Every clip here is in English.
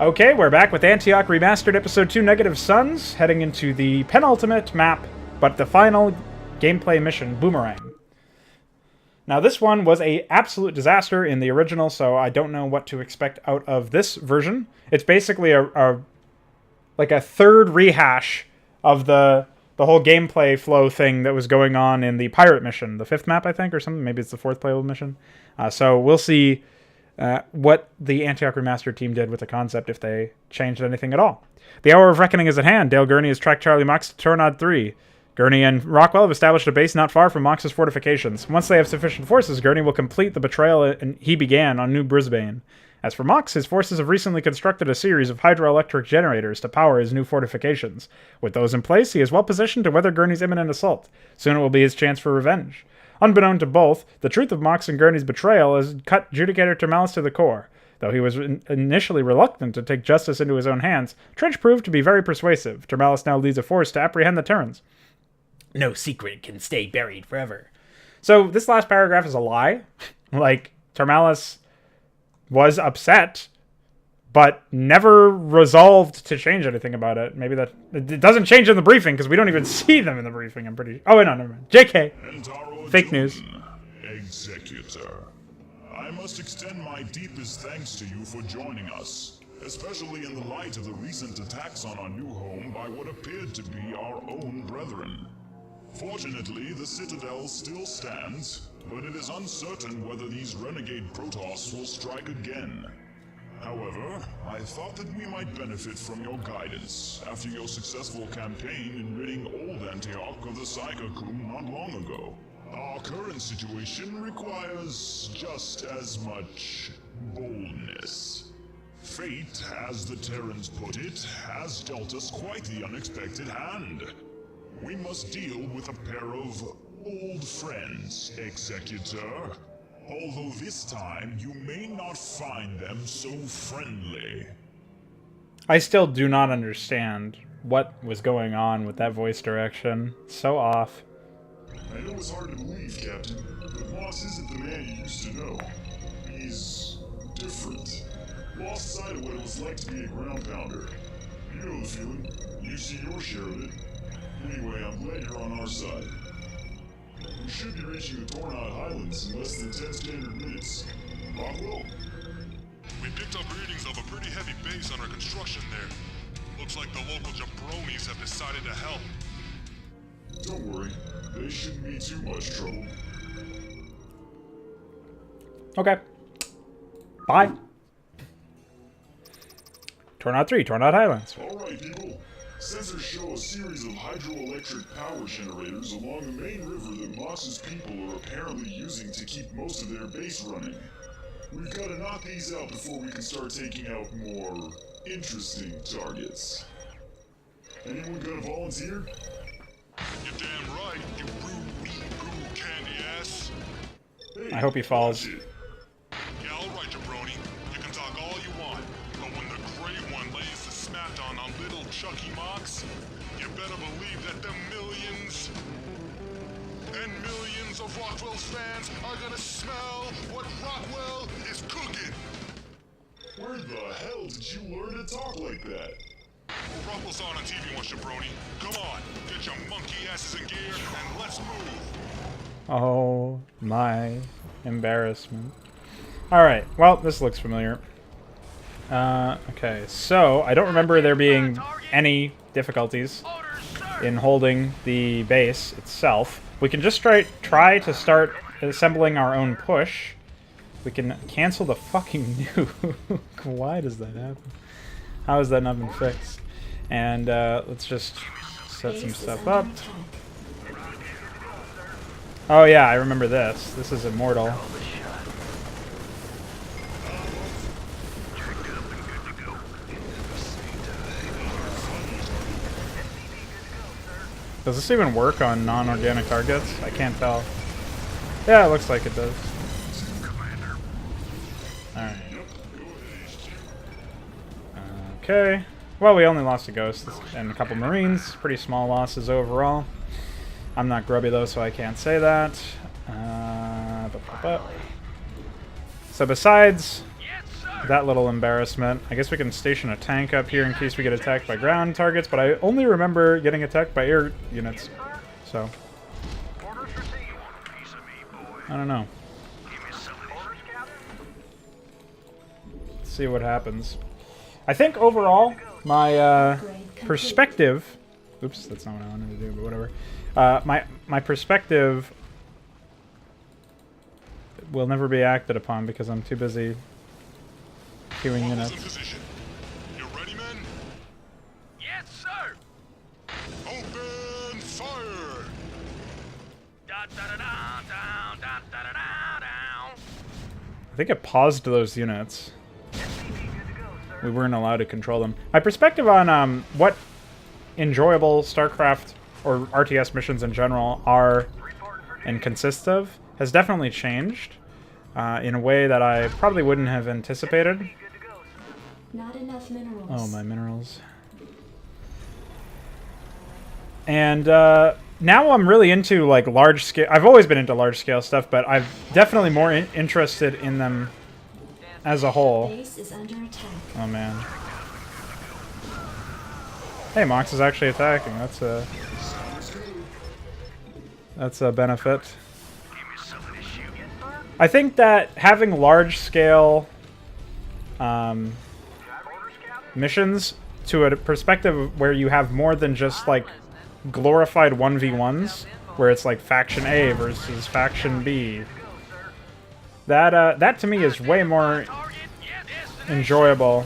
Okay, we're back with Antioch Remastered Episode 2 Negative Suns, heading into the penultimate map, but the final gameplay mission, Boomerang. Now, this one was an absolute disaster in the original, so I don't know what to expect out of this version. It's basically a third rehash of the whole gameplay flow thing that was going on in the pirate mission, the 5th map, I think, or something. Maybe it's the 4th playable mission. So we'll see what the Antioch Remastered team did with the concept, if they changed anything at all. The hour of reckoning is at hand. Dale Gurney has tracked Charlie Mox to Tornad 3. Gurney and Rockwell have established a base not far from Mox's fortifications. Once they have sufficient forces, Gurney will complete the betrayal he began on New Brisbane. As for Mox, his forces have recently constructed a series of hydroelectric generators to power his new fortifications. With those in place, he is well positioned to weather Gurney's imminent assault. Soon it will be his chance for revenge. Unbeknown to both, the truth of Mox and Gurney's betrayal has cut Judicator Termalis to the core. Though he was initially reluctant to take justice into his own hands, Trench proved to be very persuasive. Termalis now leads a force to apprehend the Terrans. No secret can stay buried forever. So this last paragraph is a lie. Termalis was upset, but never resolved to change anything about it. Maybe that... It doesn't change in the briefing, because we don't even see them in the briefing, I'm pretty... Oh, wait, no, never mind. JK. Fake news. Executor. I must extend my deepest thanks to you for joining us, especially in the light of the recent attacks on our new home by what appeared to be our own brethren. Fortunately, the Citadel still stands, but it is uncertain whether these renegade Protoss will strike again. However, I thought that we might benefit from your guidance after your successful campaign in ridding old Antioch of the Psychocomb not long ago. Our current situation requires just as much boldness. Fate, as the Terrans put it, has dealt us quite the unexpected hand. We must deal with a pair of old friends, Executor. Although this time, you may not find them so friendly. I still do not understand what was going on with that voice direction. So off. I know it's hard to believe, Captain, but Moss isn't the man you used to know. He's different. Lost sight of what it was like to be a ground pounder. You know the feeling. You see your share of it. Anyway, I'm glad you're on our side. We should be reaching the Tornad Highlands in less than 10 standard minutes. Rockwell? We picked up readings of a pretty heavy base under construction there. Looks like the local jabronis have decided to help. Don't worry. They shouldn't be too much trouble. Okay. Bye. Tornad 3, Tornad Highlands. Alright, people. Sensors show a series of hydroelectric power generators along the main river that Mox's people are apparently using to keep most of their base running. We've got to knock these out before we can start taking out more interesting targets. Anyone gonna volunteer? You're damn right, you rude poo candy ass. Hey, I hope he falls. Yeah, alright, jabroni. You can talk all you want, but when the Great One lays the smackdown on little Chucky Mox, you better believe that the millions and millions of Rockwell's fans are gonna smell what Rockwell is cooking. Where the hell did you learn to talk like that? Well, Rockwell's on TV once, jabroni. Come on, get your monkey asses in gear and let's move. Oh my embarrassment. Alright, well, this looks familiar. Okay, so I don't remember there being any difficulties in holding the base itself. We can just try to start assembling our own push. We can cancel the fucking nuke. Why does that happen? How has that not been fixed? And let's just set some stuff up. Oh yeah, I remember this. This is Immortal. Does this even work on non-organic targets? I can't tell. Yeah, it looks like it does. Alright. Okay. Well, we only lost a ghost and a couple marines. Pretty small losses overall. I'm not grubby though, so I can't say that. So besides that little embarrassment. I guess we can station a tank up here in case we get attacked by ground targets, but I only remember getting attacked by air units. So, I don't know. Let's see what happens. I think overall, my perspective... Oops, that's not what I wanted to do, but whatever. My perspective will never be acted upon because I'm too busy queuing units. You ready, men? Yes, sir. Open fire. I think it paused those units. We weren't allowed to control them. My perspective on what enjoyable StarCraft or RTS missions in general are and consist of has definitely changed in a way that I probably wouldn't have anticipated. Not enough minerals. Oh, my minerals. And now I'm really into like large scale. I've always been into large scale stuff, but I'm definitely more interested in them as a whole. Base is under attack. Oh man. Hey, Mox is actually attacking. That's a benefit. I think that having large scale missions to a perspective where you have more than just like glorified 1v1s, where it's like faction A versus faction B. That to me is way more enjoyable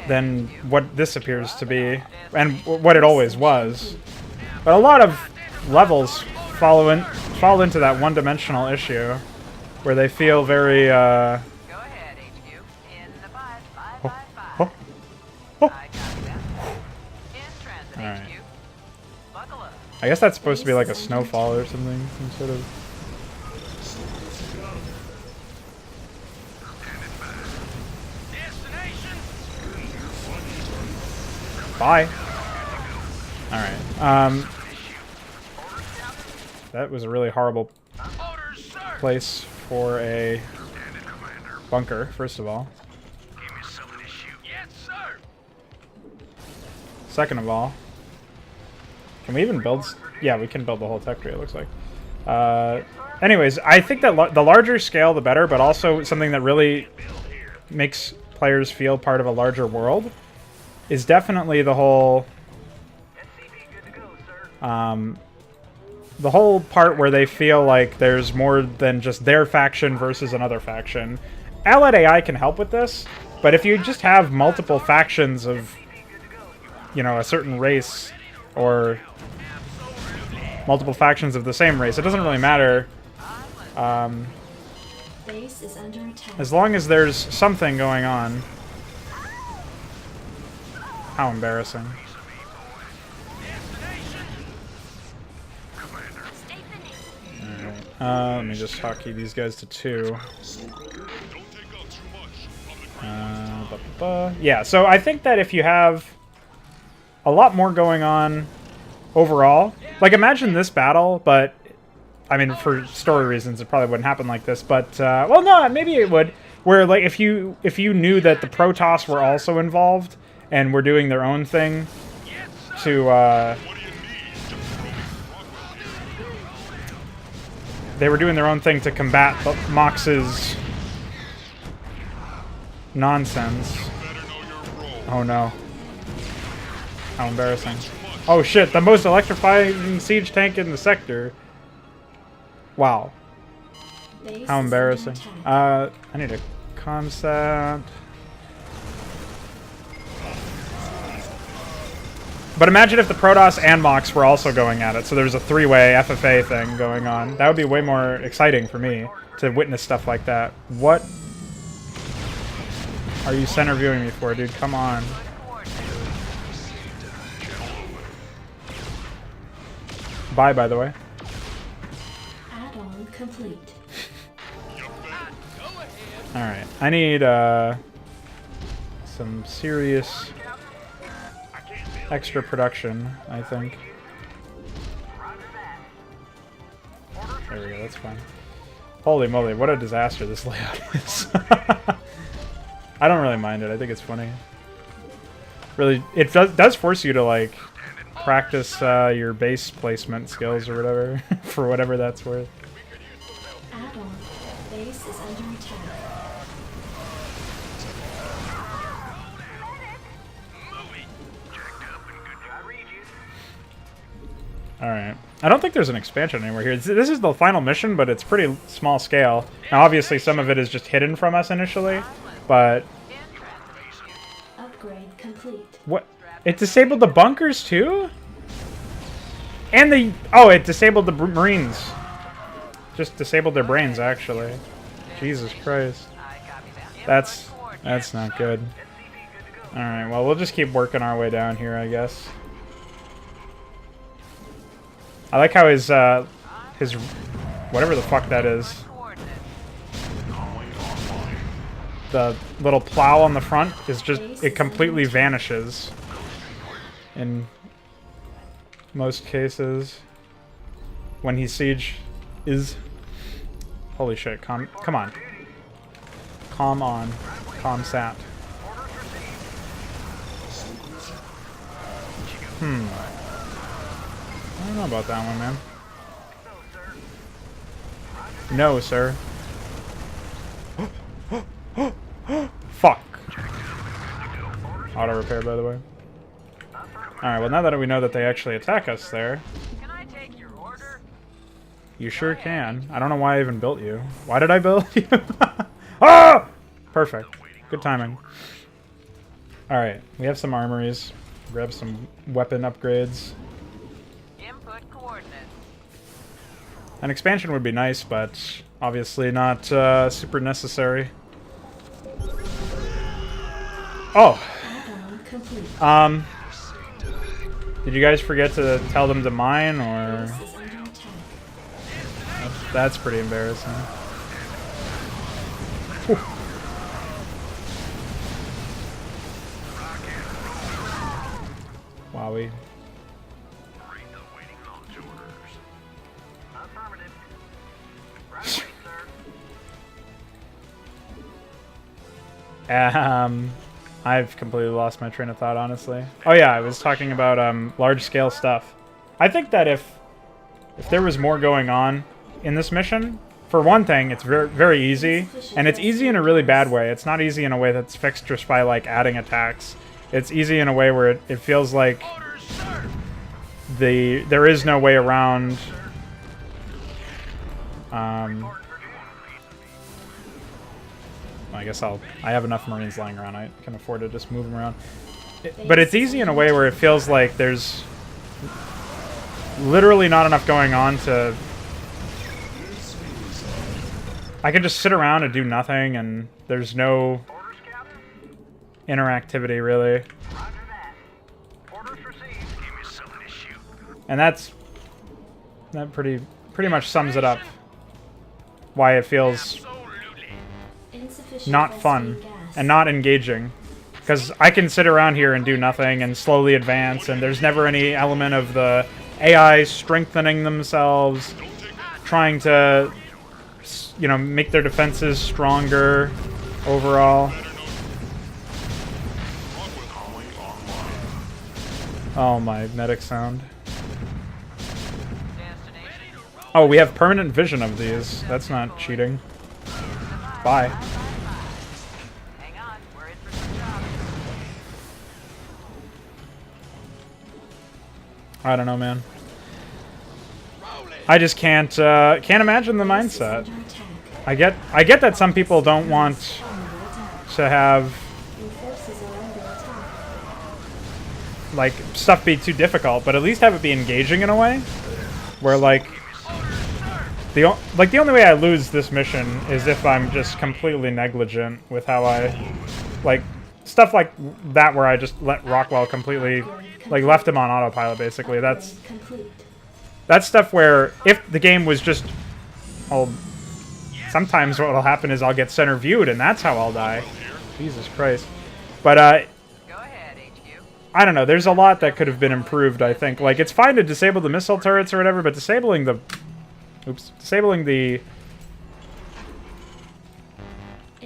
than what this appears to be, and what it always was. But a lot of levels fall into that one-dimensional issue, where they feel very. Go ahead, HQ. In the 5555. Oh. I got that. In transit, All right. HQ. Buckle up. I guess that's supposed to be like a snowfall or something, some sort of. Destination. Bye. All right. That was a really horrible Orders, sir. place for a bunker, first of all. Yes, sir. Second of all, can we even build... Yeah, we can build the whole tech tree, it looks like. Anyways, I think that the larger scale, the better, but also something that really makes players feel part of a larger world is definitely the whole... the whole part where they feel like there's more than just their faction versus another faction. Allied AI can help with this, but if you just have multiple factions of, you know, a certain race, or multiple factions of the same race, it doesn't really matter. Base is under attack. As long as there's something going on. How embarrassing. Let me just hotkey these guys to 2. Yeah, so I think that if you have a lot more going on overall, like imagine this battle, but I mean for story reasons it probably wouldn't happen like this, but well no, maybe it would, where like if you knew that the Protoss were also involved and were doing their own thing to they were doing their own thing to combat Mox's nonsense. Oh no. How embarrassing. Oh shit, the most electrifying siege tank in the sector. Wow. Base How is embarrassing. under attack. I need a concept. But imagine if the Protoss and Mox were also going at it, so there's a 3-way FFA thing going on. That would be way more exciting for me to witness stuff like that. What are you center viewing me for, dude? Come on. Bye, by the way. Add-on complete. Alright, I need some serious extra production, I think. There we go, that's fine. Holy moly, what a disaster this layout is. I don't really mind it. I think it's funny. Really, it does force you to, like, practice your base placement skills or whatever, for whatever that's worth. Add-on. Base is under attack. Alright. I don't think there's an expansion anywhere here. This is the final mission, but it's pretty small scale. Now, obviously, some of it is just hidden from us initially, but... Upgrade complete. What? It disabled the bunkers, too? And the... Oh, it disabled the Marines. Just disabled their brains, actually. Jesus Christ. That's not good. Alright, well, we'll just keep working our way down here, I guess. I like how his whatever the fuck that is, the little plow on the front is just, it completely vanishes in most cases when he siege is. Holy shit, come on. Calm on. Calm sat. I don't know about that one, man. No, sir. Fuck. Auto repair, by the way. Alright, well, now that we know that they actually attack us there. Can I take your order? You sure can. I don't know why I even built you. Why did I build you? Ah! Perfect. Good timing. Alright, we have some armories. Grab some weapon upgrades. Input coordinates. An expansion would be nice, but obviously not super necessary. Oh! Add-on complete. Did you guys forget to tell them to mine, or... Base is under attack. That's pretty embarrassing. Whew. Wowie. I've completely lost my train of thought, honestly. Oh yeah, I was talking about large-scale stuff. I think that if there was more going on in this mission, for one thing, it's very, very easy, and it's easy in a really bad way. It's not easy in a way that's fixed just by, like, adding attacks. It's easy in a way where it feels like there is no way around I guess I have enough Marines lying around. I can afford to just move them around. But it's easy in a way where it feels like there's literally not enough going on to... I can just sit around and do nothing, and there's no interactivity, really. And that pretty much sums it up. Why it feels not fun and not engaging. Because I can sit around here and do nothing and slowly advance, and there's never any element of the AI strengthening themselves, trying to, you know, make their defenses stronger overall. Oh, my medic sound. Oh, we have permanent vision of these. That's not cheating. Bye. Hang on, we're in for some jobs. I don't know, man. I just can't imagine the Base is mindset. under attack. I get that some people don't want Under attack. to have Your forces are under attack. like stuff be too difficult, but at least have it be engaging in a way where like the only way I lose this mission is if I'm just completely negligent with how I like stuff like that, where I just let Rockwell completely like left him on autopilot basically. That's Complete. stuff where if the game was just, sometimes what will happen is I'll get center viewed and that's how I'll die. Jesus Christ. But Go ahead, HQ. I don't know, there's a lot that could have been improved, I think. Like, it's fine to disable the missile turrets or whatever, but disabling the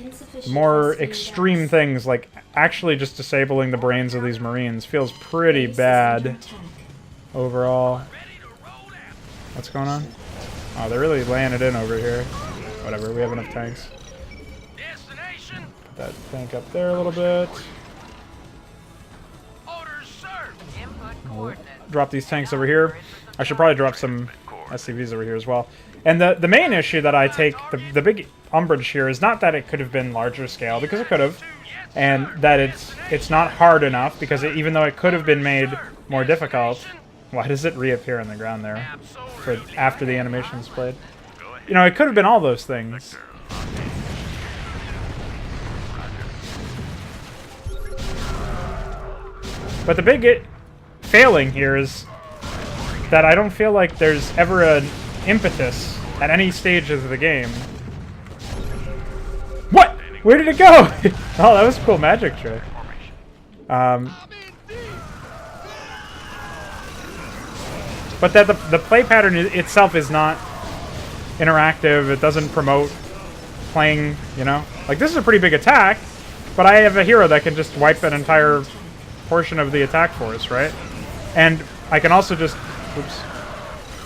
Insufficient more SC extreme gas. things, like actually just disabling the brains of these Marines, feels pretty Base is under bad attack. overall. What's going on? Oh, they're really laying it in over here. Whatever, we have enough tanks. Put that tank up there a little bit. We'll drop these tanks over here. I should probably drop some SCVs over here as well. And the main issue that I take, the big umbrage here, is not that it could have been larger scale, because it could have, and that it's not hard enough, because even though it could have been made more difficult, why does it reappear on the ground there for after the animation's played? You know, it could have been all those things. But the big failing here is that I don't feel like there's ever an impetus at any stage of the game. What? Where did it go? Oh, that was a cool magic trick. But that the play pattern itself is not interactive. It doesn't promote playing, you know? Like, this is a pretty big attack, but I have a hero that can just wipe an entire portion of the attack force, right? And I can also just... Oops.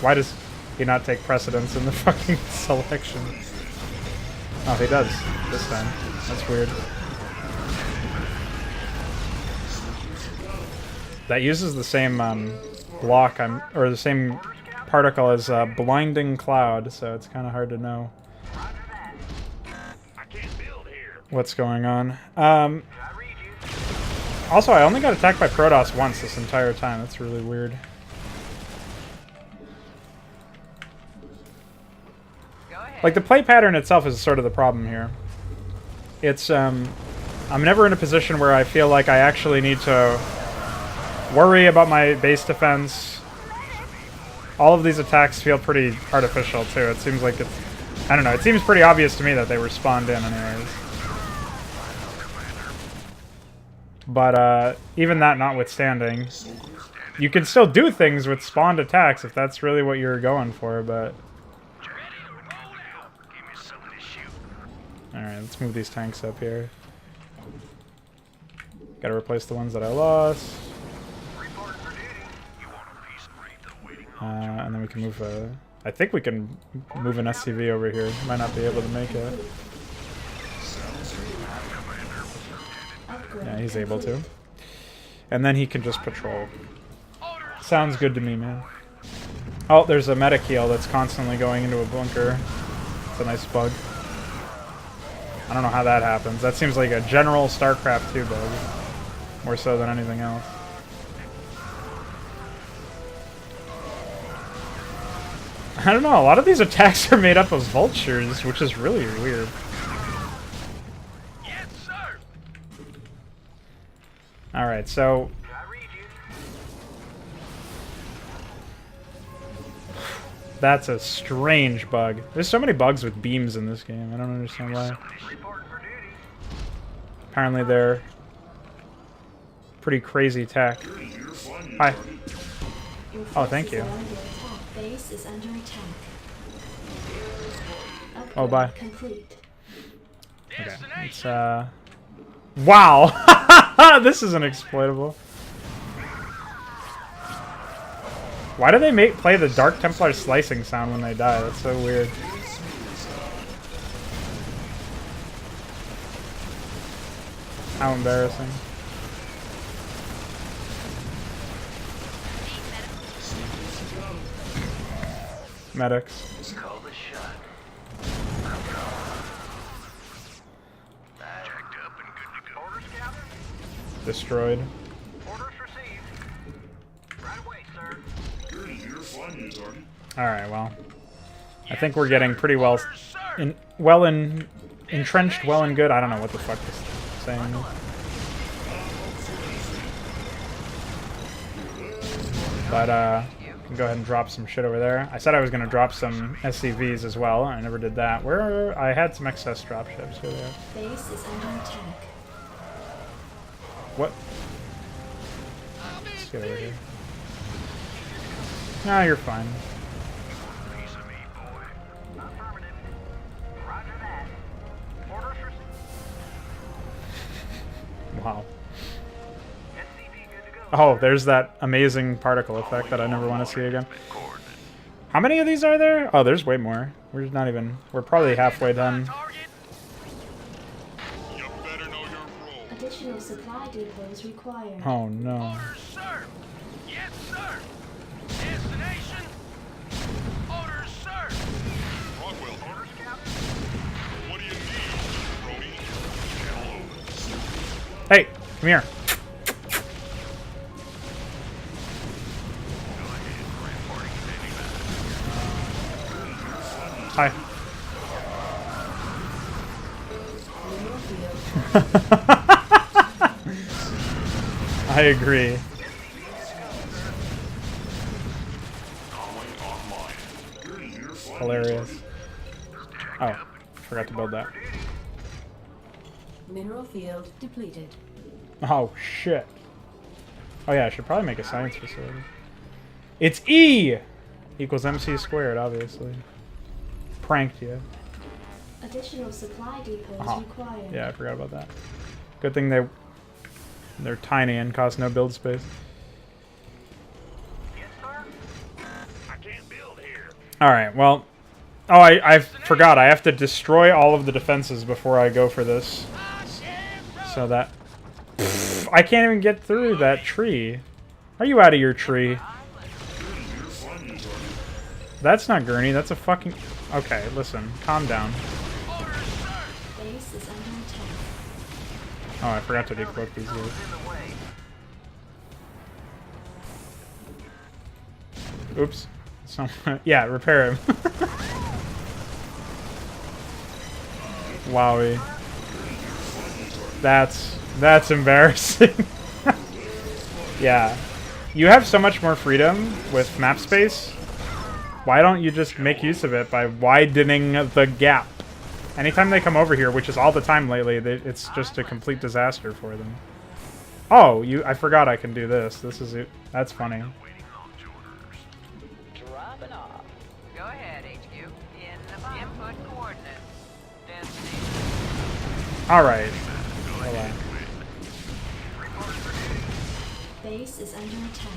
Why does he not take precedence in the fucking selection? Oh, he does this time. That's weird. That uses the same block, or the same particle as Blinding Cloud, so it's kind of hard to know what's going on. Also, I only got attacked by Protoss once this entire time. That's really weird. Like, the play pattern itself is sort of the problem here. It's, I'm never in a position where I feel like I actually need to worry about my base defense. All of these attacks feel pretty artificial, too. It seems like it's... I don't know, it seems pretty obvious to me that they were spawned in anyways. But, even that notwithstanding, you can still do things with spawned attacks if that's really what you're going for, but... Alright, let's move these tanks up here. Gotta replace the ones that I lost. And then we can move I think we can move an SCV over here. Might not be able to make it. Yeah, he's able to. And then he can just patrol. Sounds good to me, man. Oh, there's a medic heal that's constantly going into a bunker. It's a nice bug. I don't know how that happens. That seems like a general StarCraft 2 bug. More so than anything else. I don't know, a lot of these attacks are made up of vultures, which is really weird. Yes, sir. Alright, so... That's a strange bug. There's so many bugs with beams in this game. I don't understand why. Apparently they're pretty crazy tech. Hi. Oh, thank you. Base is under attack. Oh, bye. Complete. Okay, it's, Wow! This is unexploitable. Why do they play the Dark Templar slicing sound when they die? That's so weird. How embarrassing. Medics. Destroyed. Alright, well. I think we're getting pretty well entrenched, well and good. I don't know what the fuck this is saying. But, you can go ahead and drop some shit over there. I said I was going to drop some SCVs as well. I never did that. I had some excess dropships over there. Base is under attack. What? Let's get over here. No, you're fine. Wow. Oh, there's that amazing particle effect that I never want to see again. How many of these are there? Oh, there's way more. We're not even... We're probably halfway done. You better know your role. Additional supply depots required. Oh, no. Orders, sir. Yes, sir. Destination. Orders, sir. Rockwell. Orders, Captain. What do you need, Brody? Hey, come here. Hi. I agree. Hilarious. Oh, forgot to build that. Mineral field depleted. Oh, shit. Oh, yeah, I should probably make a science facility. It's E! Equals MC squared, obviously. Pranked you. Additional supply depots Uh-huh. required. Yeah, I forgot about that. Good thing they're tiny and cost no build space. Yes, sir. I can't build here. Alright, well... Oh, I forgot. I have to destroy all of the defenses before I go for this. So that... Pfft, I can't even get through that tree. Are you out of your tree? That's not Gurney, that's a fucking... Okay, listen. Calm down. Base is under attack. Oh, I forgot to decloak these guys. Oops. Yeah, repair him. Wowie. That's embarrassing. Yeah. You have so much more freedom with map space. Why don't you just make use of it by widening the gap? Anytime they come over here, which is all the time lately, it's just a complete disaster for them. Oh, I forgot I can do this. This is it. That's funny. Dropping off. Go ahead, HQ. In the input coordinates. Destination. Alright. Hold on. Base is under attack.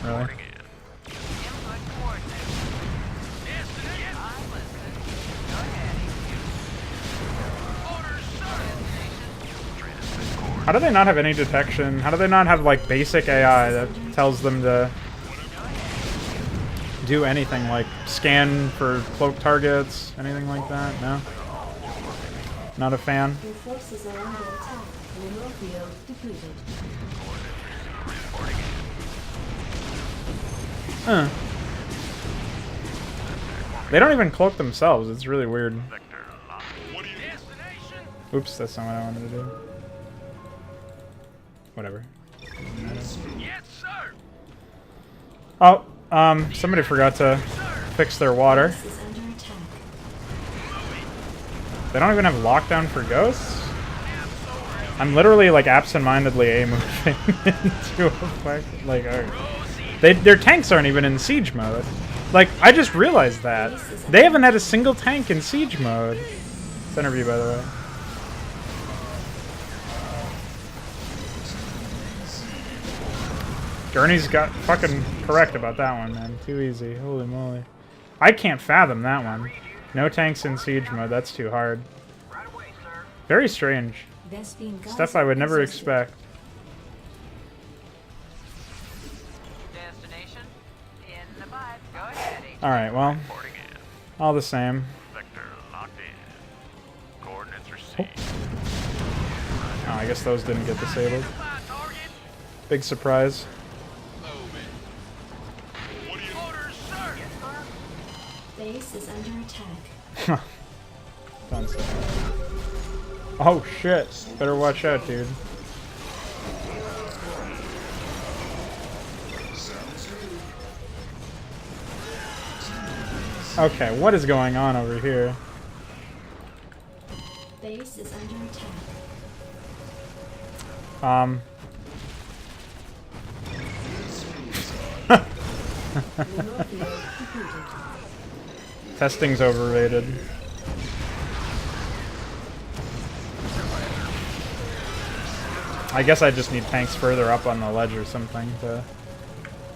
Really? Input coordinates. Destination. I listen. Go ahead, HQ. Orders, sir. Destination. How do they not have any detection? How do they not have, like, basic AI that tells them to do anything, like scan for cloak targets, anything like that? No? Not a fan? Your forces are under attack. Mineral field depleted. They don't even cloak themselves. It's really weird. What do you need? Oops, that's not what I wanted to do. Whatever. Yes, sir. Oh, somebody forgot to fix their water. Base is under attack. They don't even have lockdown for ghosts? I'm literally, like, absent-mindedly A-moving into effect. Like, their tanks aren't even in siege mode. Like, I just realized that. They haven't had a single tank in siege mode. Center view, by the way. Gurney's got fucking correct about that one, man. Too easy. Holy moly. I can't fathom that one. No tanks in siege mode. That's too hard. Very strange. Stuff I would never expect. Destination. In the pipe. Go ahead, HQ. Alright, well, all the same. Oh, I guess those didn't get disabled. Big surprise. What do you Orders, sir. Base is under attack. Done. Oh shit. Better watch out, dude. Okay, what is going on over here? Base is under attack. Mineral field depleted. Testing's overrated. I guess I just need tanks further up on the ledge or something to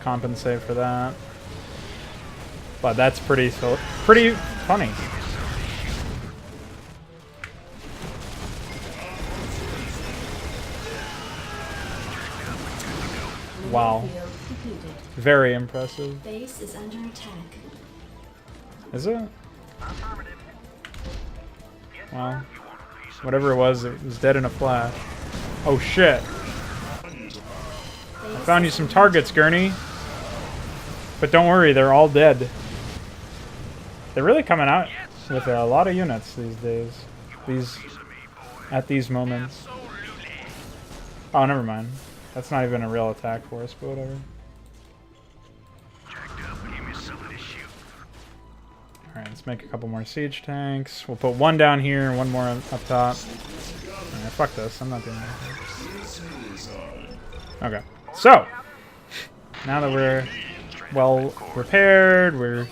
compensate for that. But that's pretty funny. Wow. Field completed. Very impressive. Base is under attack. Is it? Well, whatever it was dead in a flash. Oh shit. I found you some targets, Gurney. But don't worry, they're all dead. They're really coming out with a lot of units these days. At these moments. Oh, never mind. That's not even a real attack force, but whatever. Alright, let's make a couple more siege tanks. We'll put one down here and one more up top. Alright, fuck this. I'm not doing that. Okay. So, now that we're well repaired, we're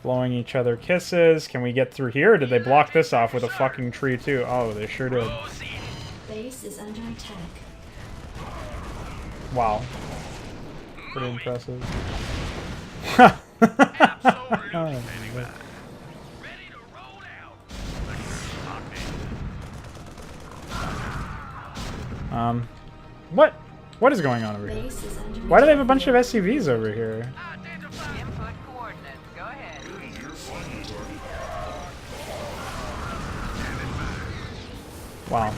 blowing each other kisses. Can we get through here? Or did they block this off with a fucking tree too? Oh, they sure did. Base is under attack. Wow. Pretty impressive. What? What is going on over here? Base is under Why do they have a bunch of SCVs over here? Input coordinates. Go ahead. Wow.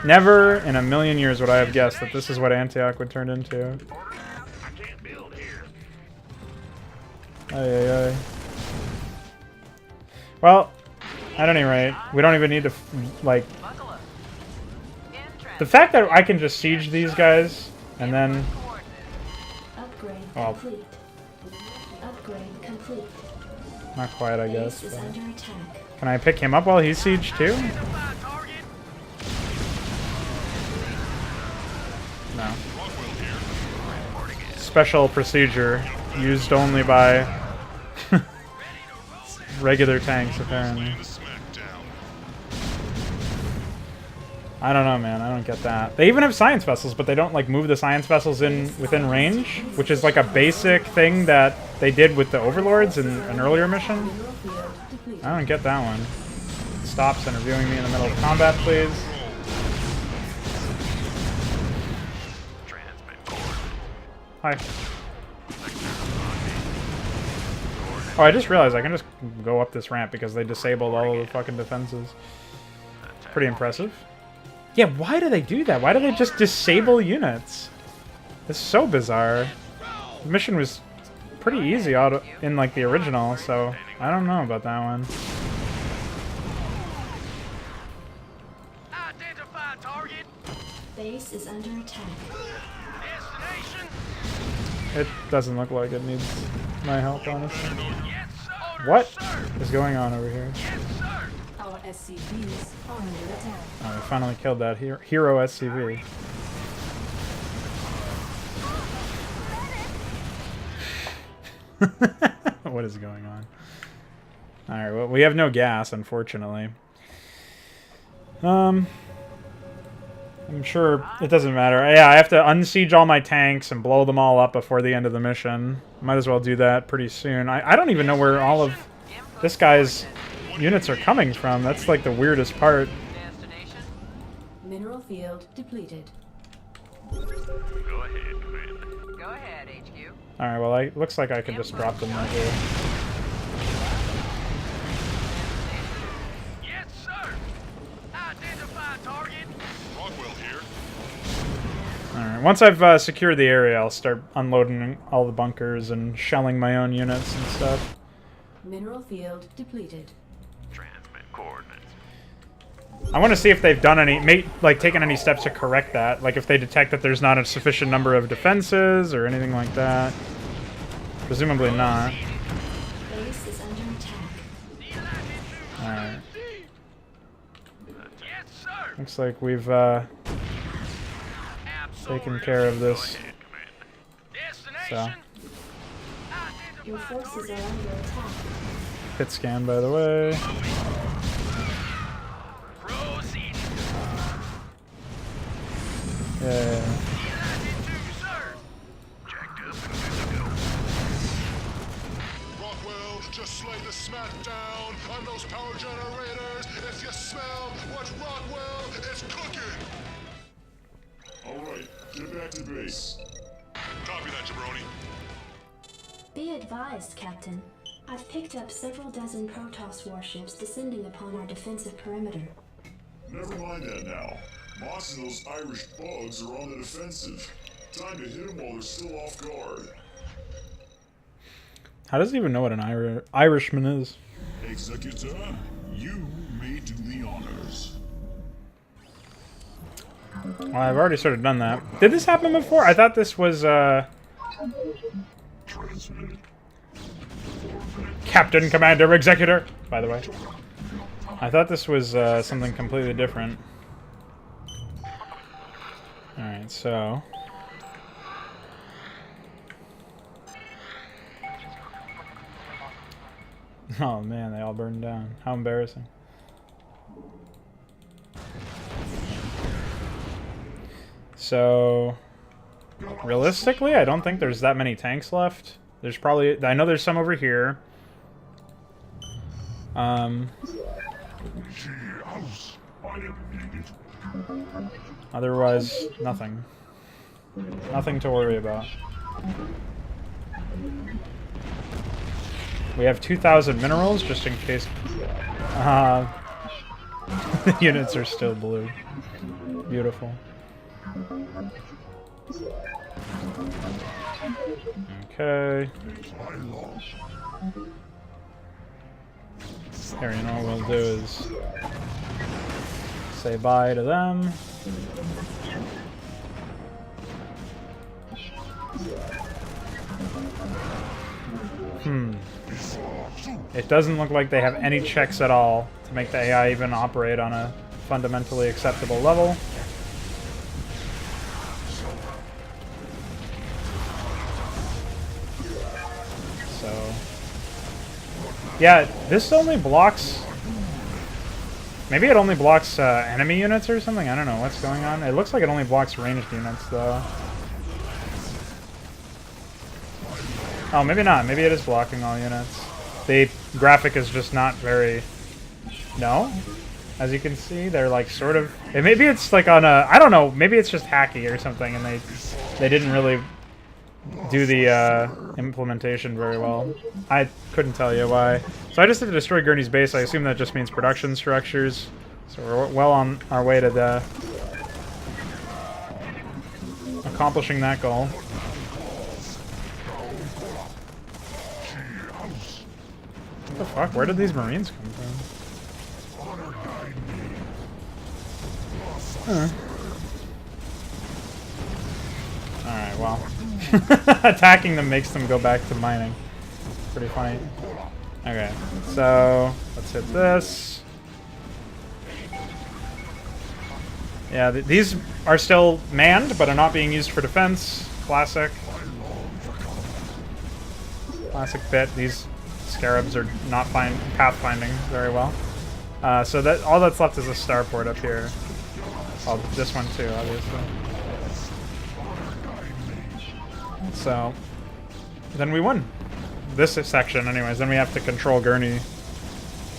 Never in a million years would I have guessed that this is what Antioch would turn into. I can't build here. Ay, ay, ay. Well, at any rate, we don't even need to, like... Buckle up. In The fact that I can just siege these guys, and then... coordinates. Upgrade Well. complete. Upgrade complete. Not quite, I guess. Base is but- under attack. Can I pick him up while he's siege too? Identify target. No. Special procedure used only by regular tanks, apparently. I don't know, man. I don't get that. They even have science vessels, but they don't like move the science vessels in within range, which is like a basic thing that they did with the overlords in an earlier mission. Mineral field depleted. I don't get that one. Stops interviewing me in the middle of combat, please. Hi. Oh, I just realized I can just go up this ramp because they disabled all of the fucking defenses. Pretty impressive. Yeah, why do they do that? Why do they just disable units? It's so bizarre. The mission was pretty easy in like the original, so I don't know about that one. Identify target. Base is under attack. Destination. It doesn't look like it needs my help, honestly. Yes, sir. What Sir. is going on over here? Yes, sir. Our SCVs are under attack. Oh, we finally killed that hero SCV. What is going on? Alright, well, we have no gas, unfortunately. I'm sure it doesn't matter. Yeah, I have to unsiege all my tanks and blow them all up before the end of the mission. Might as well do that pretty soon. I don't even know where all of this guy's units are coming from. That's like the weirdest part. Destination. Mineral field depleted. Go ahead, Commander. Go ahead, HQ. Alright, well, it looks like I can just drop them right here. Yes, sir. Identify target. Rockwell here. Alright, once I've secured the area, I'll start unloading all the bunkers and shelling my own units and stuff. Mineral field depleted. Transmit coordinates. I want to see if they've done taken any steps to correct that. Like if they detect that there's not a sufficient number of defenses or anything like that. Presumably not. Base is under attack. Alright. Yes, sir. Looks like we've taken Absolutely. care of this. Go ahead, Commander. Destination. Your forces are under attack. Hit scan, by the way. Proceed. Rockwell, just slay the smackdown on those power generators. If you smell what Rockwell is cooking. Alright, get back to base. Copy that, jabroni. Be advised, Captain. I've picked up several dozen Protoss warships descending upon our defensive perimeter. Never mind that now. Moss and those Irish bugs are on the defensive. Time to hit them while they're still off guard. How does he even know what an Irishman is? Executor, you may do the honors. Well, I've already sort of done that. Did this happen before? I thought this was, Captain, Commander, Executor, by the way. I thought this was, something completely different. Alright, so... Oh man, they all burned down. How embarrassing. So... realistically, I don't think there's that many tanks left. There's probably... I know there's some over here. Otherwise, nothing. Nothing to worry about. We have 2,000 minerals, just in case... the units are still blue. Beautiful. Okay. Here, you know what we'll do is... say bye to them. It doesn't look like they have any checks at all to make the AI even operate on a fundamentally acceptable level. So... yeah, this only blocks... maybe it only blocks enemy units or something? I don't know what's going on. It looks like it only blocks ranged units, though. Oh, maybe not. Maybe it is blocking all units. The graphic is just not very... no? As you can see, they're like sort of... maybe it's like on a... I don't know. Maybe it's just hacky or something, and they didn't really do the implementation very well. I couldn't tell you why. So I just had to destroy Gurney's base. I assume that just means production structures. So we're well on our way to the... accomplishing that goal. What the fuck? Where did these Marines come from? Alright, well. Attacking them makes them go back to mining. Pretty funny. Okay, so let's hit this. Yeah, these are still manned, but are not being used for defense. Classic. Classic bit. These scarabs are not pathfinding very well. So that all that's left is a starport up here. Well, this one too, obviously. So then we win this section, anyways. Then we have to control Gurney.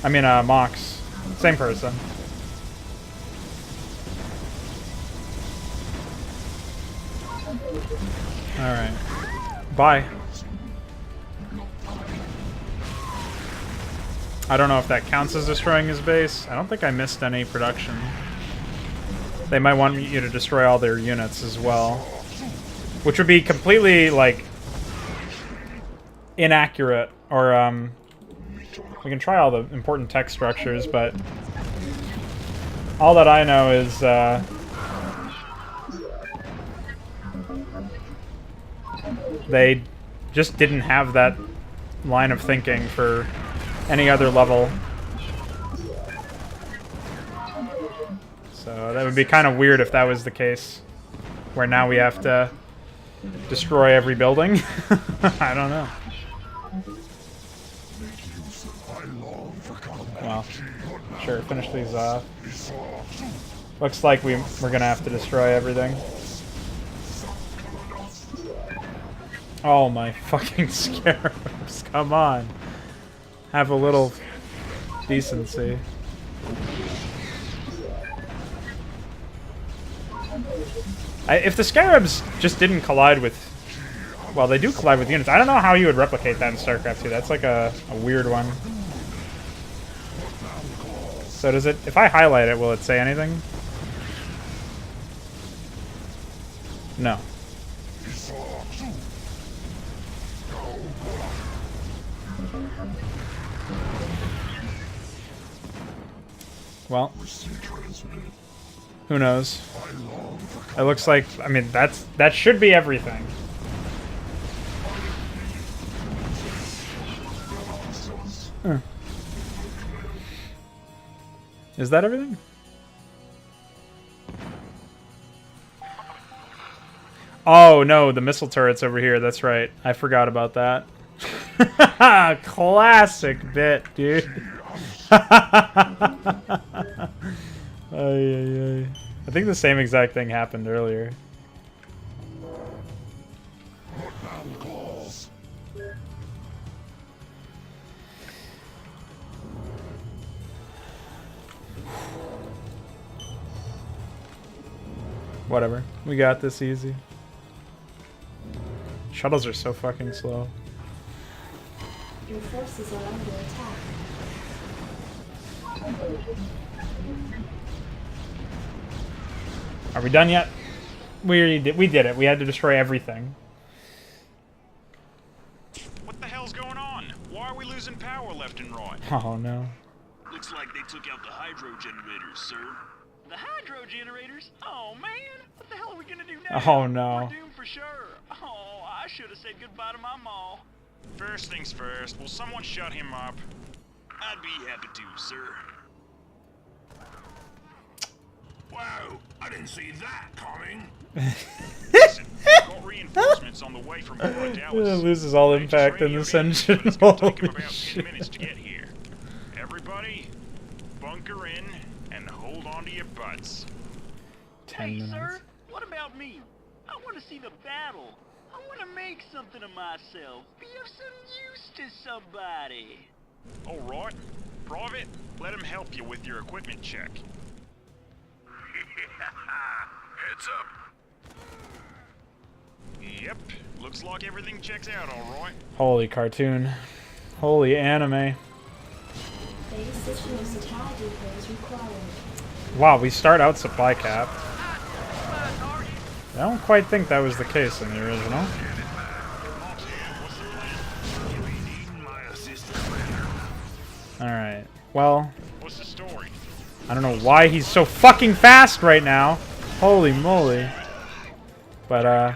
I mean, Mox. Same person. All right. Bye. I don't know if that counts as destroying his base. I don't think I missed any production. They might want you to destroy all their units as well. Which would be completely, like, inaccurate. Or, we can try all the important tech structures, but all that I know is, they just didn't have that line of thinking for any other level. So that would be kind of weird if that was the case. Where now we have to destroy every building. I don't know. Well, sure, finish these off. Looks like we're gonna have to destroy everything. Oh my fucking scarabs. Come on. Have a little decency. If the scarabs just didn't collide with... Well, they do collide with units. I don't know how you would replicate that in StarCraft 2. That's like a weird one. So does it... If I highlight it, will it say anything? No. Well, who knows? It looks like, I mean, that should be everything. Is that everything? Oh no, the missile turret's over here. That's right. I forgot about that. Classic bit, dude. I think the same exact thing happened earlier. Whatever. We got this easy. Shuttles are so fucking slow. Your forces are under attack. Are we done yet? We did it. We had to destroy everything. What the hell's going on? Why are we losing power left and right? Oh no. Looks like they took out the hydro generators, sir. The hydro generators? Oh man, what the hell are we gonna do now? Oh no. We're doomed for sure. Oh, I should have said goodbye to my mall. First things first, will someone shut him up? I'd be happy to, sir. Wow, I didn't see that coming. Listen, we've got reinforcements on the way from Aurora It Dallas. loses all They just impact in radio this in, engine. but it's gonna take them Holy about 10 shit. minutes to get here. Everybody, bunker in and hold on to your butts. 10 Hey, minutes. sir, what about me? I want to see the battle. I want to make something of myself. Be of some use to somebody. All right, Private, let him help you with your equipment check. Heads up. Yep, looks like everything checks out all right. Holy cartoon. Holy anime. Base system supply depots required. Wow, we start out supply cap. I don't quite think that was the case in the original. Alright, well, What's the story? I don't know why he's so fucking fast right now. Holy moly. But,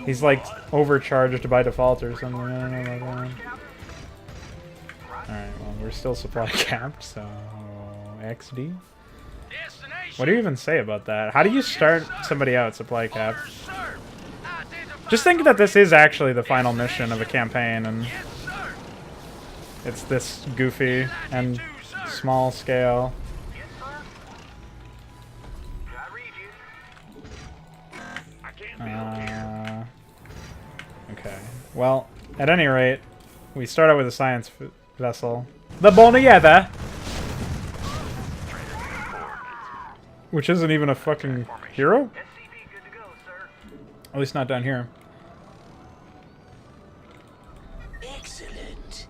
he's like overcharged by default or something. I don't know about that. Alright, well, we're still supply capped, so XD. What do you even say about that? How do you start somebody out supply cap? Just think that this is actually the final mission of a campaign, and it's this goofy and small scale. Okay. Well, at any rate, we start out with a science vessel. The Bonnieva! Which isn't even a fucking hero? At least not down here. Excellent.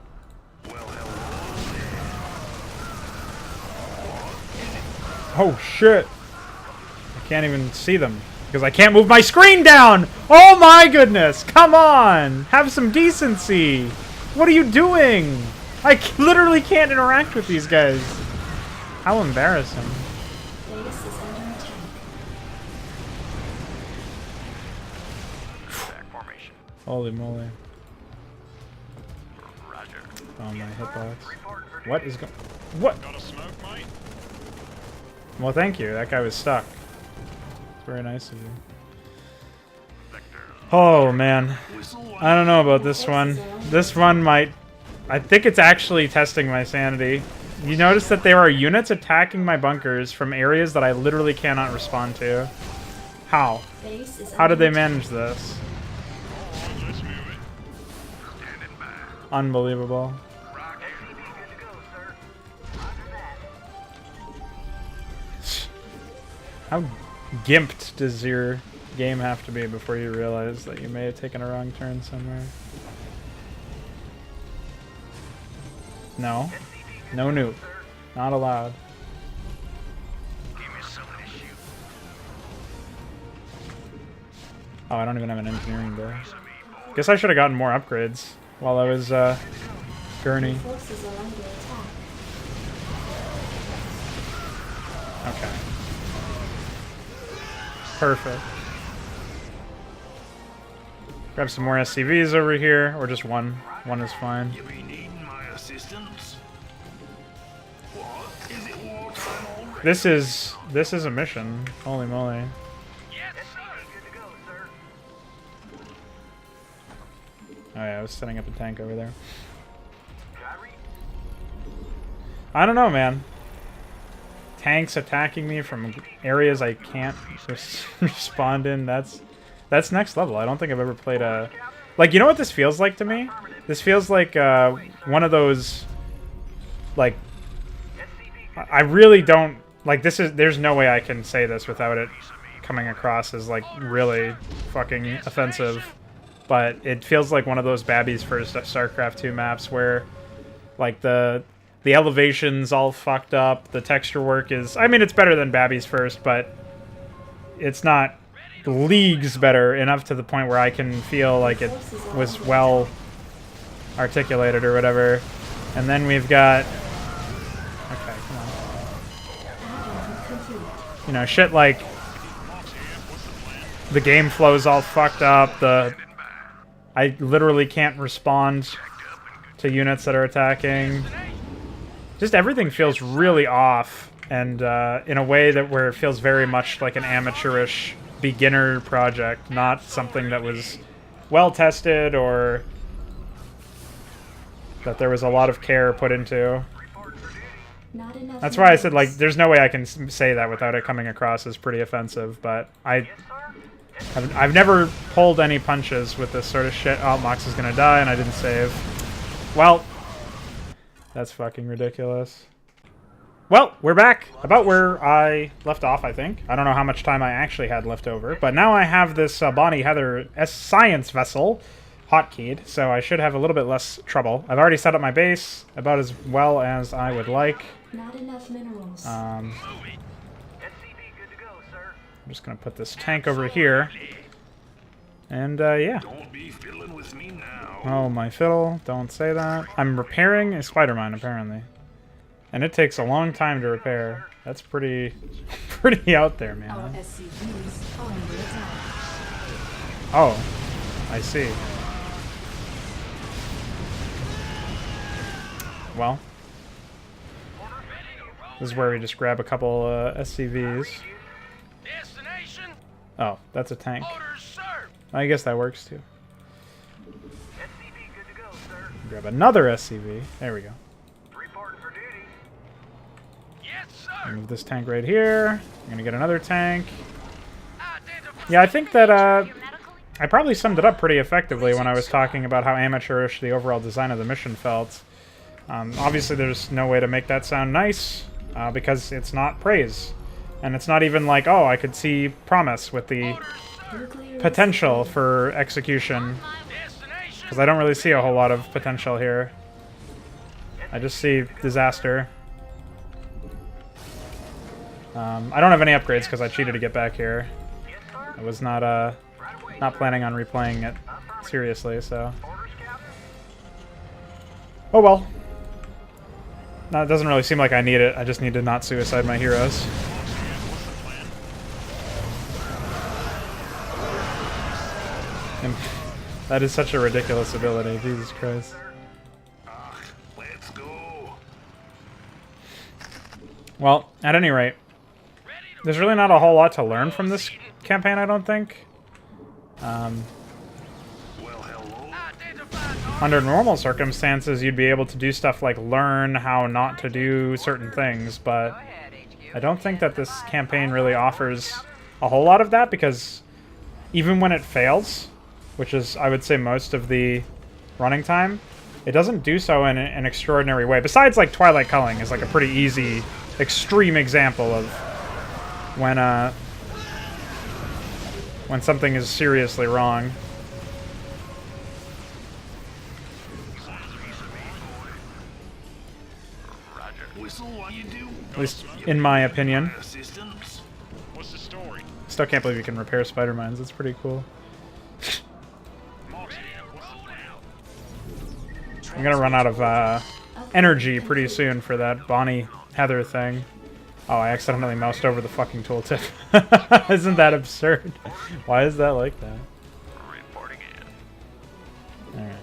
Oh shit! I can't even see them because I can't move my screen down! Oh my goodness! Come on! Have some decency! What are you doing? I literally can't interact with these guys. How embarrassing. Base is under attack. Back formation. Holy moly. Roger. Oh my hitbox. What is going... What? Got a smoke, mate? Well, thank you. That guy was stuck. It's very nice of you. Oh, man. I don't know about this one. This one might... I think it's actually testing my sanity. You notice that there are units attacking my bunkers from areas that I literally cannot respond to. How? Base is How did under they attack. manage this? Unbelievable. How gimped does your game have to be before you realize that you may have taken a wrong turn somewhere? No. No nuke. Not allowed. Oh, I don't even have an engineering bill. Guess I should have gotten more upgrades while I was, gurney. Forces are under attack. Okay. Perfect. Grab some more SCVs over here, or just one. One is fine. You be needing my assistance? What? Is it wartime already? This is a mission. Holy moly. Oh yeah, I was setting up a tank over there. I don't know, man. Tanks attacking me from areas I can't respond in. That's next level. I don't think I've ever played a... Like, you know what this feels like to me? This feels like one of those... Like, I really don't... Like, this is... There's no way I can say this without it coming across as, like, really fucking offensive. But it feels like one of those Babby's First StarCraft 2 maps where, like, the elevation's all fucked up, the texture work is... I mean, it's better than Babby's First, but it's not leagues better enough to the point where I can feel like it was well articulated or whatever. And then we've got... Okay, come on. You know, shit like... The game flow's all fucked up, I literally can't respond to units that are attacking. Just everything feels really off, and in a way that where it feels very much like an amateurish beginner project, not something that was well tested or that there was a lot of care put into. That's why I said, like, there's no way I can say that without it coming across as pretty offensive, but I've never pulled any punches with this sort of shit. Oh, Mox is gonna die and I didn't save. Well, that's fucking ridiculous. Well, we're back about where I left off, I think. I don't know how much time I actually had left over, but now I have this Bonnie Heather science vessel hotkeyed, so I should have a little bit less trouble. I've already set up my base about as well as I would like. Not enough minerals. I'm just gonna put this tank over here. And, yeah. Don't be fiddling with me now. Oh, my fiddle. Don't say that. I'm repairing a spider mine, apparently. And it takes a long time to repair. That's pretty out there, man. Our SCVs are under attack. Oh, I see. Well. This is where we just grab a couple, SCVs. Oh, that's a tank. I guess that works too. Grab another SCV. There we go. Move this tank right here. I'm gonna get another tank. Yeah, I think that I probably summed it up pretty effectively when I was talking about how amateurish the overall design of the mission felt. Obviously, there's no way to make that sound nice because it's not praise. And it's not even like, oh, I could see promise with the potential for execution. Because I don't really see a whole lot of potential here. I just see disaster. I don't have any upgrades because I cheated to get back here. I was not planning on replaying it seriously, so... Oh well. No, it doesn't really seem like I need it. I just need to not suicide my heroes. And that is such a ridiculous ability, Jesus Christ. Let's go. Well, at any rate, there's really not a whole lot to learn from this campaign, I don't think. Under normal circumstances, you'd be able to do stuff like learn how not to do certain things, but I don't think that this campaign really offers a whole lot of that, because even when it fails, which is, I would say, most of the running time, it doesn't do so in an extraordinary way. Besides, like, Twilight Culling is like a pretty easy, extreme example of when something is seriously wrong. At least in my opinion. What's the story? Still can't believe you can repair spider mines. That's pretty cool. I'm gonna run out of energy pretty soon for that Bonnie Heather thing. Oh, I accidentally moused over the fucking tooltip. Isn't that absurd? Why is that like that? Alright.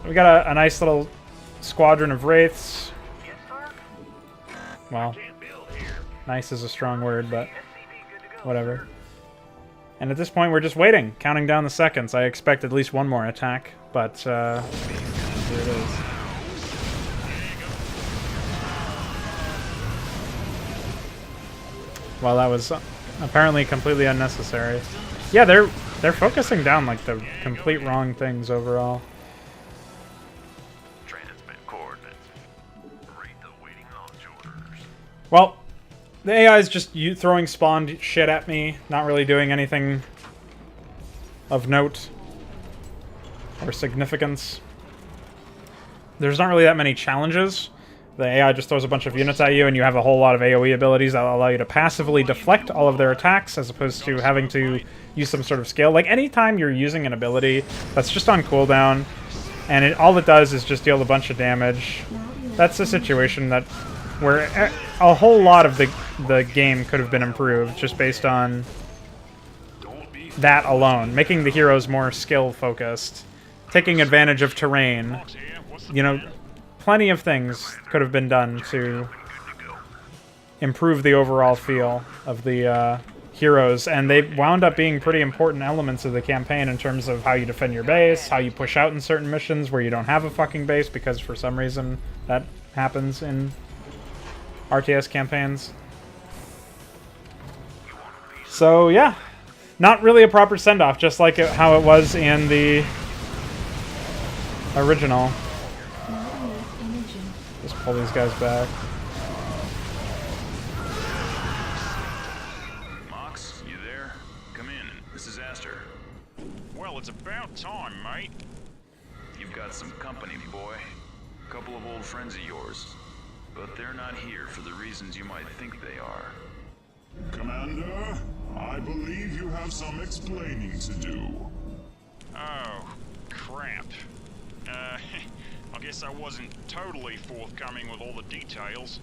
We got a nice little squadron of wraiths. Well, nice is a strong word, but whatever. And at this point, we're just waiting, counting down the seconds. I expect at least one more attack, but here it is. Well, that was apparently completely unnecessary. Yeah, they're focusing down like the complete wrong things overall. Well, the AI is just throwing spawned shit at me, not really doing anything of note or significance. There's not really that many challenges. The AI just throws a bunch of units at you, and you have a whole lot of AoE abilities that allow you to passively deflect all of their attacks, as opposed to having to use some sort of skill. Like, anytime you're using an ability that's just on cooldown, and all it does is just deal a bunch of damage, that's a situation that where a whole lot of the game could have been improved just based on that alone. Making the heroes more skill-focused, taking advantage of terrain, you know, plenty of things could have been done to improve the overall feel of the heroes, and they wound up being pretty important elements of the campaign in terms of how you defend your base, how you push out in certain missions where you don't have a fucking base, because for some reason that happens in RTS campaigns. So yeah, not really a proper send-off, just like how it was in the original. Just pull these guys back. Mox, you there? Come in. This is Aster. Well, it's about time, mate. You've got some company, boy. A couple of old friends of yours. But they're not here for the reasons you might think they are. Commander, I believe you have some explaining to do. Oh, crap. I guess I wasn't totally forthcoming with all the details.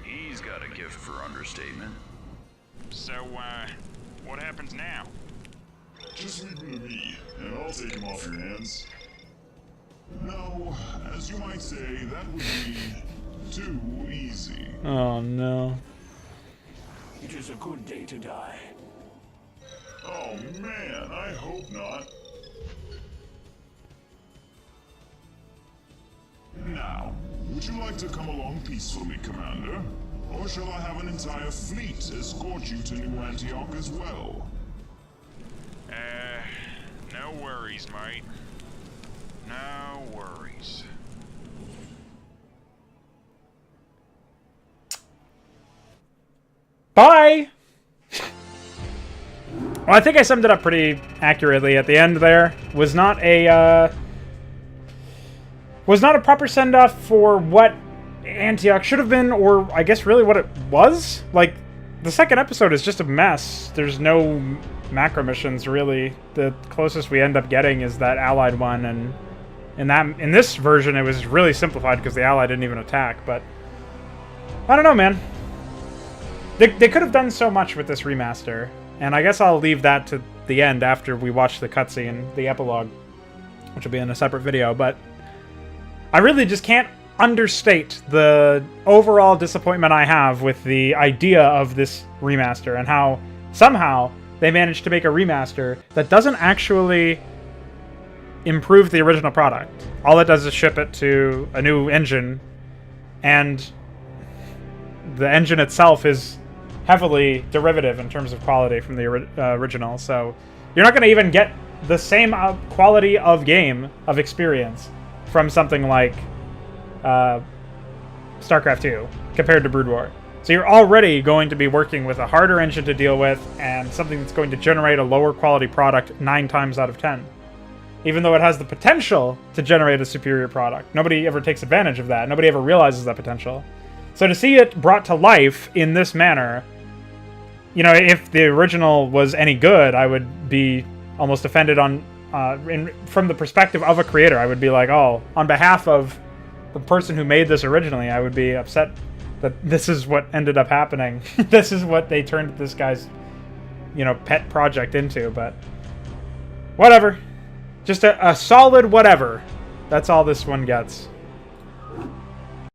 He's got a gift for understatement. So, what happens now? Just leave him to me, and I'll take him off your hands. No, as you might say, that would be too easy. Oh no. It is a good day to die. Oh man, I hope not. Now, would you like to come along peacefully, Commander? Or shall I have an entire fleet escort you to New Antioch as well? No worries, mate. No worries. Bye! Well, I think I summed it up pretty accurately at the end there. Was not a proper send-off for what Antioch should have been, or I guess really what it was. Like, the second episode is just a mess. There's no macro missions, really. The closest we end up getting is that Allied one, and in this version it was really simplified because the Allied didn't even attack, but I don't know, man. They could have done so much with this remaster, and I guess I'll leave that to the end after we watch the cutscene, the epilogue, which will be in a separate video, but I really just can't understate the overall disappointment I have with the idea of this remaster and how somehow they managed to make a remaster that doesn't actually improve the original product. All it does is ship it to a new engine, and the engine itself is heavily derivative in terms of quality from the original, so you're not going to even get the same quality of game, of experience, from something like StarCraft 2 compared to Brood War. So you're already going to be working with a harder engine to deal with and something that's going to generate a lower quality product 9 times out of 10. Even though it has the potential to generate a superior product. Nobody ever takes advantage of that. Nobody ever realizes that potential. So to see it brought to life in this manner, you know, if the original was any good, I would be almost offended on, from the perspective of a creator. I would be like, oh, on behalf of the person who made this originally, I would be upset that this is what ended up happening. This is what they turned this guy's, you know, pet project into, but whatever. Just a solid whatever. That's all this one gets.